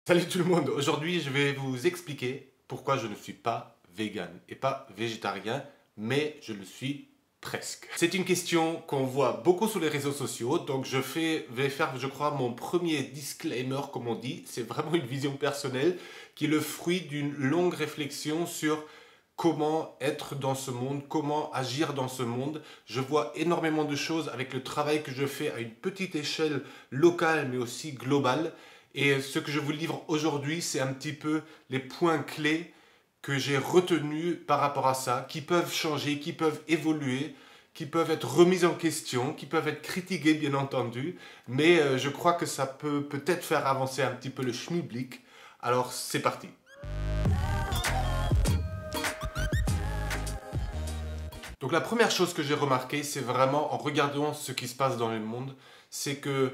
Salut tout le monde, aujourd'hui je vais vous expliquer pourquoi je ne suis pas vegan et pas végétarien, mais je le suis presque. C'est une question qu'on voit beaucoup sur les réseaux sociaux, donc vais faire, je crois, mon premier disclaimer, comme on dit. C'est vraiment une vision personnelle qui est le fruit d'une longue réflexion sur comment être dans ce monde, comment agir dans ce monde. Je vois énormément de choses avec le travail que je fais à une petite échelle locale, mais aussi globale. Et ce que je vous livre aujourd'hui, c'est un petit peu les points clés que j'ai retenus par rapport à ça, qui peuvent changer, qui peuvent évoluer, qui peuvent être remis en question, qui peuvent être critiqués bien entendu, mais je crois que ça peut peut-être faire avancer un petit peu le schmilblick. Alors c'est parti. Donc la première chose que j'ai remarqué, c'est vraiment en regardant ce qui se passe dans le monde, c'est que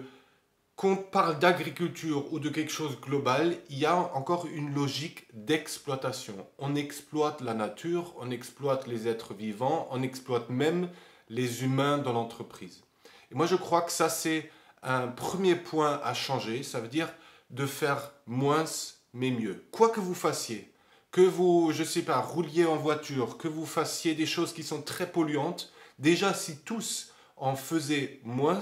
quand on parle d'agriculture ou de quelque chose de global, il y a encore une logique d'exploitation. On exploite la nature, on exploite les êtres vivants, on exploite même les humains dans l'entreprise. Et moi je crois que ça c'est un premier point à changer, ça veut dire de faire moins mais mieux. Quoi que vous fassiez, que vous, je sais pas, rouliez en voiture, que vous fassiez des choses qui sont très polluantes, déjà si tous en faisaient moins,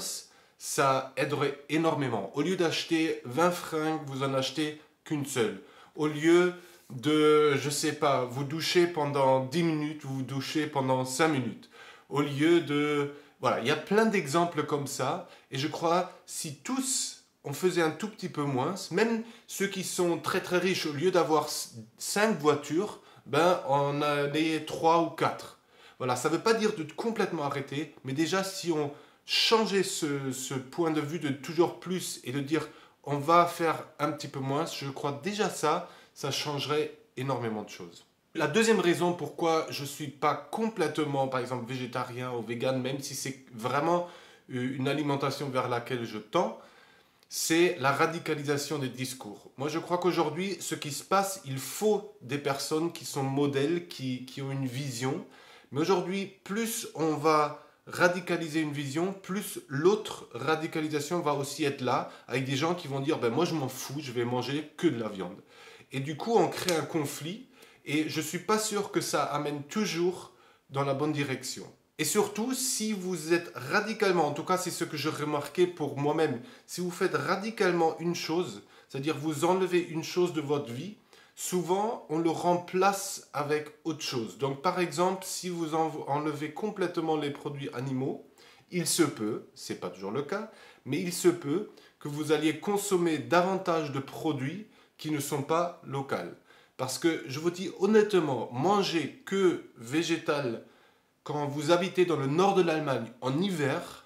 ça aiderait énormément. Au lieu d'acheter 20 fringues, vous en achetez qu'une seule. Au lieu de, je sais pas, vous doucher pendant 10 minutes, vous vous douchez pendant 5 minutes. Au lieu de... Voilà, il y a plein d'exemples comme ça. Et je crois, si tous on faisait un tout petit peu moins, même ceux qui sont très très riches, au lieu d'avoir 5 voitures, ben on en a 3 ou 4. Voilà, ça ne veut pas dire de complètement arrêter, mais déjà si on changer ce point de vue de toujours plus et de dire on va faire un petit peu moins, je crois déjà ça changerait énormément de choses. La deuxième raison pourquoi je ne suis pas complètement, par exemple, végétarien ou vegan, même si c'est vraiment une alimentation vers laquelle je tends, c'est la radicalisation des discours. Moi, je crois qu'aujourd'hui, ce qui se passe, il faut des personnes qui sont modèles, qui ont une vision. Mais aujourd'hui, plus on va radicaliser une vision, plus l'autre radicalisation va aussi être là, avec des gens qui vont dire, ben moi je m'en fous, je vais manger que de la viande. Et du coup, on crée un conflit, et je ne suis pas sûr que ça amène toujours dans la bonne direction. Et surtout, si vous êtes radicalement, en tout cas c'est ce que je remarquais pour moi-même, si vous faites radicalement une chose, c'est-à-dire vous enlevez une chose de votre vie, souvent on le remplace avec autre chose. Donc par exemple, si vous enlevez complètement les produits animaux, il se peut, c'est pas toujours le cas, mais il se peut que vous alliez consommer davantage de produits qui ne sont pas locaux. Parce que je vous dis honnêtement, manger que végétal quand vous habitez dans le nord de l'Allemagne en hiver,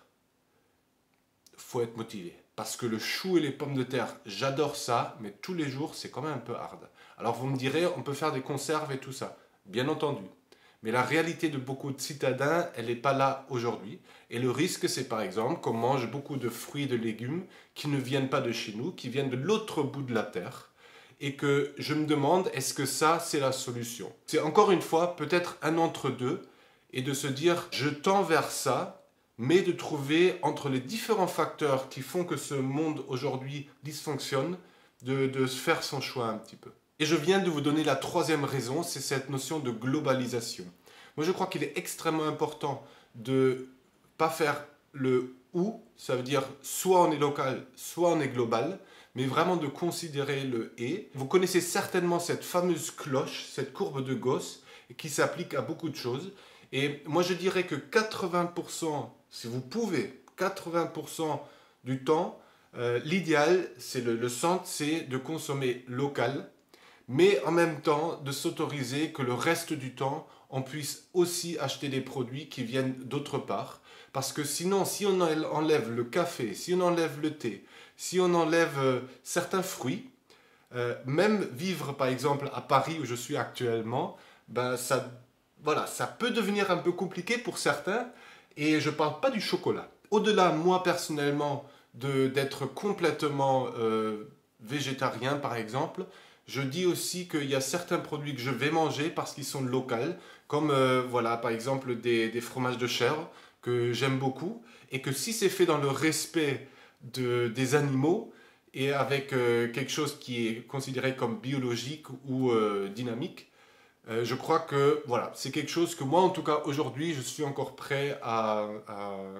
faut être motivé. Parce que le chou et les pommes de terre, j'adore ça, mais tous les jours, c'est quand même un peu hard. Alors vous me direz, on peut faire des conserves et tout ça. Bien entendu. Mais la réalité de beaucoup de citadins, elle n'est pas là aujourd'hui. Et le risque, c'est par exemple qu'on mange beaucoup de fruits et de légumes qui ne viennent pas de chez nous, qui viennent de l'autre bout de la terre. Et que je me demande, est-ce que ça, c'est la solution? C'est encore une fois, peut-être un entre-deux, et de se dire, je tends vers ça, mais de trouver entre les différents facteurs qui font que ce monde aujourd'hui dysfonctionne, de se faire son choix un petit peu. Et je viens de vous donner la troisième raison, c'est cette notion de globalisation. Moi je crois qu'il est extrêmement important de pas faire le ou, ça veut dire soit on est local, soit on est global, mais vraiment de considérer le et. Vous connaissez certainement cette fameuse cloche, cette courbe de Gauss, qui s'applique à beaucoup de choses. Et moi je dirais que 80%, si vous pouvez, 80% du temps, l'idéal, c'est le centre, c'est de consommer local, mais en même temps de s'autoriser que le reste du temps, on puisse aussi acheter des produits qui viennent d'autre part. Parce que sinon, si on enlève le café, si on enlève le thé, si on enlève certains fruits, même vivre par exemple à Paris où je suis actuellement, ben ça, voilà, ça peut devenir un peu compliqué pour certains. Et je ne parle pas du chocolat. Au-delà, moi personnellement, d'être complètement végétarien par exemple, je dis aussi qu'il y a certains produits que je vais manger parce qu'ils sont locaux, comme voilà, par exemple des fromages de chèvre que j'aime beaucoup, et que si c'est fait dans le respect des animaux, et avec quelque chose qui est considéré comme biologique ou dynamique, je crois que voilà, c'est quelque chose que moi, en tout cas aujourd'hui, je suis encore prêt à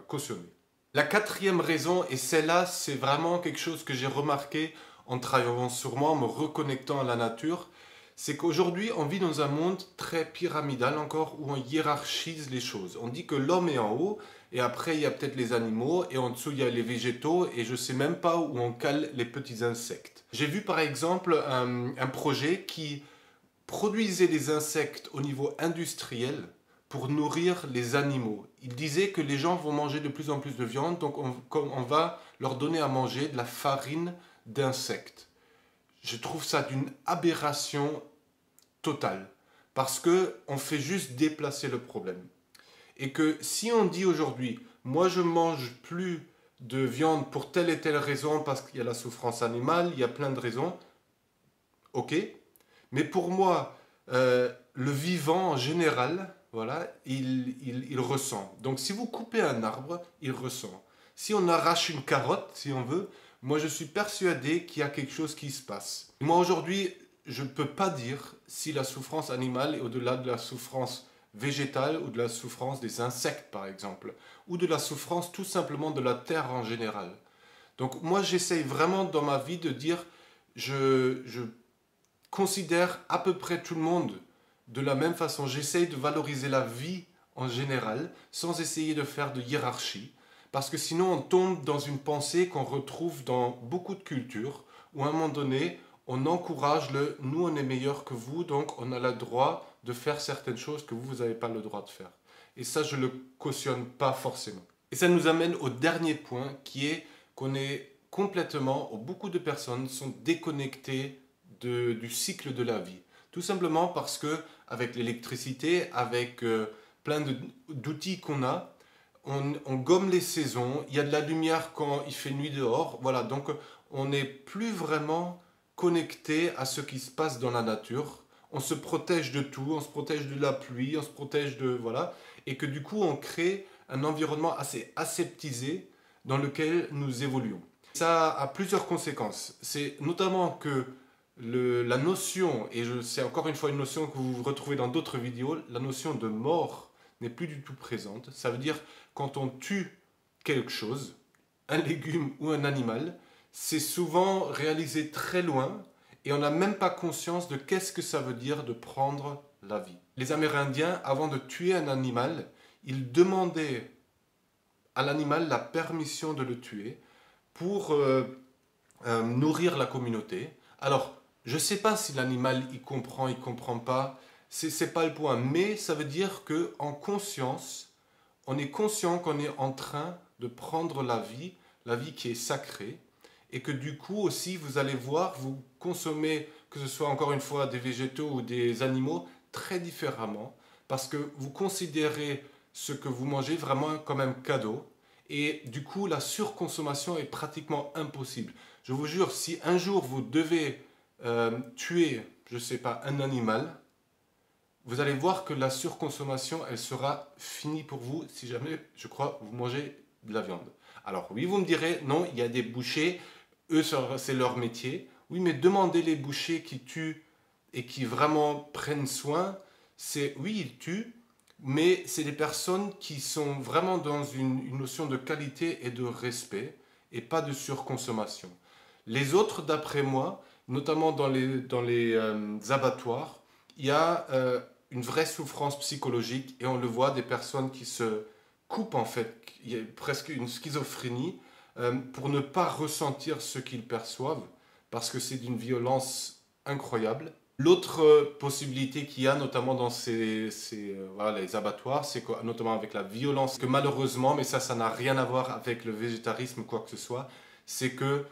cautionner. La quatrième raison, et celle-là, c'est vraiment quelque chose que j'ai remarqué en travaillant sur moi, en me reconnectant à la nature, c'est qu'aujourd'hui, on vit dans un monde très pyramidal encore, où on hiérarchise les choses. On dit que l'homme est en haut, et après, il y a peut-être les animaux, et en dessous, il y a les végétaux, et je ne sais même pas où on cale les petits insectes. J'ai vu par exemple un projet qui produisait des insectes au niveau industriel pour nourrir les animaux. Il disait que les gens vont manger de plus en plus de viande, donc on va leur donner à manger de la farine d'insectes. Je trouve ça d'une aberration totale, parce qu'on fait juste déplacer le problème. Et que si on dit aujourd'hui, moi je mange plus de viande pour telle et telle raison, parce qu'il y a la souffrance animale, il y a plein de raisons, ok, mais pour moi, le vivant en général, voilà, il ressent. Donc si vous coupez un arbre, il ressent. Si on arrache une carotte, si on veut, moi je suis persuadé qu'il y a quelque chose qui se passe. Moi aujourd'hui, je ne peux pas dire si la souffrance animale est au-delà de la souffrance végétale ou de la souffrance des insectes par exemple, ou de la souffrance tout simplement de la terre en général. Donc moi j'essaye vraiment dans ma vie de dire, je considère à peu près tout le monde de la même façon. J'essaye de valoriser la vie en général sans essayer de faire de hiérarchie. Parce que sinon on tombe dans une pensée qu'on retrouve dans beaucoup de cultures où à un moment donné on encourage le nous on est meilleur que vous donc on a le droit de faire certaines choses que vous n'avez pas le droit de faire. Et ça je ne le cautionne pas forcément. Et ça nous amène au dernier point qui est qu'on est complètement, ou beaucoup de personnes sont déconnectées du cycle de la vie. Tout simplement parce que avec l'électricité, avec plein d'outils qu'on a, on gomme les saisons, il y a de la lumière quand il fait nuit dehors, voilà, donc on n'est plus vraiment connecté à ce qui se passe dans la nature. On se protège de tout, on se protège de la pluie, on se protège de... Voilà, et que du coup on crée un environnement assez aseptisé dans lequel nous évoluons. Ça a plusieurs conséquences. C'est notamment que la notion, et c'est encore une fois une notion que vous retrouvez dans d'autres vidéos, la notion de mort n'est plus du tout présente. Ça veut dire quand on tue quelque chose, un légume ou un animal, c'est souvent réalisé très loin et on n'a même pas conscience de qu'est-ce que ça veut dire de prendre la vie. Les Amérindiens, avant de tuer un animal, ils demandaient à l'animal la permission de le tuer pour nourrir la communauté. Alors, je ne sais pas si l'animal il comprend pas, c'est pas le point, mais ça veut dire que en conscience, on est conscient qu'on est en train de prendre la vie qui est sacrée, et que du coup aussi vous allez voir, vous consommez, que ce soit encore une fois des végétaux ou des animaux, très différemment, parce que vous considérez ce que vous mangez vraiment comme un cadeau, et du coup la surconsommation est pratiquement impossible. Je vous jure, si un jour vous devez tuer, je ne sais pas, un animal, vous allez voir que la surconsommation, elle sera finie pour vous si jamais, je crois, vous mangez de la viande. Alors oui, vous me direz, non, il y a des bouchers, eux, c'est leur métier. Oui, mais demandez les bouchers qui tuent et qui vraiment prennent soin, oui, ils tuent, mais c'est des personnes qui sont vraiment dans une notion de qualité et de respect et pas de surconsommation. Les autres, d'après moi, notamment dans les abattoirs, il y a une vraie souffrance psychologique et on le voit, des personnes qui se coupent en fait, il y a presque une schizophrénie pour ne pas ressentir ce qu'ils perçoivent parce que c'est d'une violence incroyable. L'autre possibilité qu'il y a notamment dans voilà, les abattoirs, c'est notamment avec la violence, que malheureusement, mais ça n'a rien à voir avec le végétarisme ou quoi que ce soit, c'est que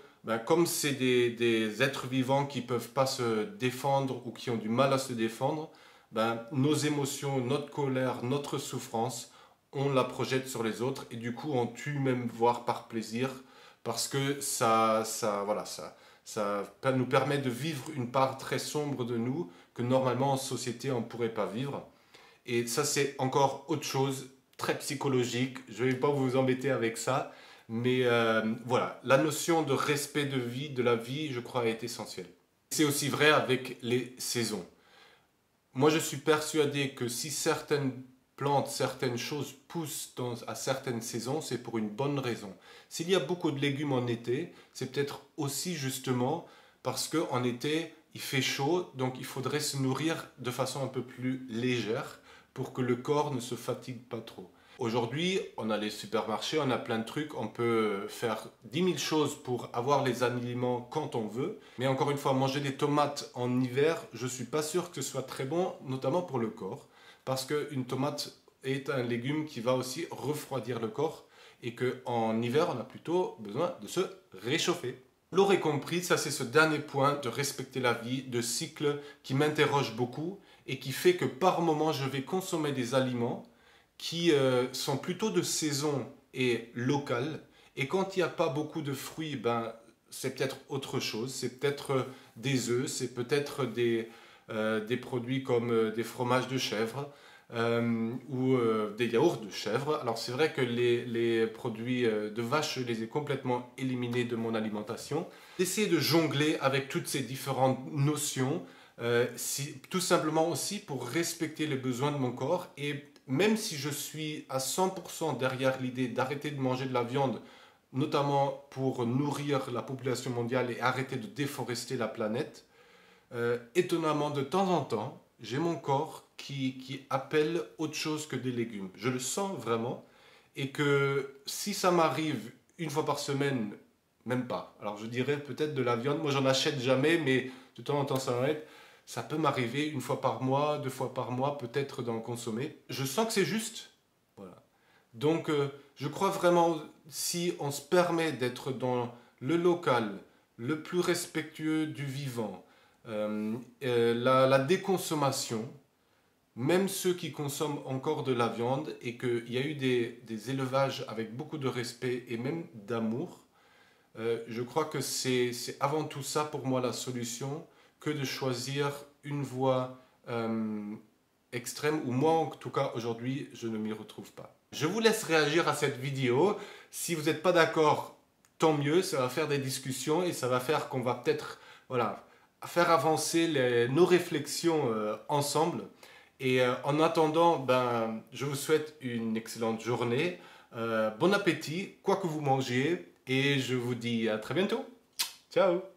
comme c'est des êtres vivants qui ne peuvent pas se défendre ou qui ont du mal à se défendre, nos émotions, notre colère, notre souffrance, on la projette sur les autres et du coup on tue même voire par plaisir parce que ça nous permet de vivre une part très sombre de nous que normalement en société on ne pourrait pas vivre. Et ça c'est encore autre chose, très psychologique, je ne vais pas vous embêter avec ça, Mais voilà, la notion de respect de la vie, je crois, est essentielle. C'est aussi vrai avec les saisons. Moi, je suis persuadé que si certaines plantes, certaines choses poussent à certaines saisons, c'est pour une bonne raison. S'il y a beaucoup de légumes en été, c'est peut-être aussi justement parce qu'en été, il fait chaud, donc il faudrait se nourrir de façon un peu plus légère pour que le corps ne se fatigue pas trop. Aujourd'hui, on a les supermarchés, on a plein de trucs, on peut faire 10 000 choses pour avoir les aliments quand on veut. Mais encore une fois, manger des tomates en hiver, je ne suis pas sûr que ce soit très bon, notamment pour le corps. Parce qu'une tomate est un légume qui va aussi refroidir le corps et qu'en hiver, on a plutôt besoin de se réchauffer. Vous l'aurez compris, ça c'est ce dernier point de respecter la vie, de cycle qui m'interroge beaucoup et qui fait que par moment, je vais consommer des aliments qui sont plutôt de saison et locales. Et quand il n'y a pas beaucoup de fruits, ben, c'est peut-être autre chose. C'est peut-être des œufs, c'est peut-être des produits comme des fromages de chèvre ou des yaourts de chèvre. Alors c'est vrai que les produits de vache, je les ai complètement éliminés de mon alimentation. D'essayer de jongler avec toutes ces différentes notions, tout simplement aussi pour respecter les besoins de mon corps et même si je suis à 100% derrière l'idée d'arrêter de manger de la viande, notamment pour nourrir la population mondiale et arrêter de déforester la planète, étonnamment, de temps en temps, j'ai mon corps qui appelle autre chose que des légumes. Je le sens vraiment et que si ça m'arrive une fois par semaine, même pas. Alors je dirais peut-être de la viande, moi j'en achète jamais, mais de temps en temps ça m'arrive. Ça peut m'arriver une fois par mois, 2 fois par mois, peut-être d'en consommer. Je sens que c'est juste. Voilà. Donc, je crois vraiment, si on se permet d'être dans le local, le plus respectueux du vivant, la déconsommation, même ceux qui consomment encore de la viande, et qu'il y a eu des élevages avec beaucoup de respect et même d'amour, je crois que c'est avant tout ça pour moi la solution que de choisir une voie extrême où moi en tout cas aujourd'hui je ne m'y retrouve pas. Je vous laisse réagir à cette vidéo. Si vous n'êtes pas d'accord, tant mieux, ça va faire des discussions et ça va faire qu'on va peut-être voilà, faire avancer nos réflexions ensemble. Et en attendant, ben, je vous souhaite une excellente journée, bon appétit, quoi que vous mangiez, et je vous dis à très bientôt. Ciao!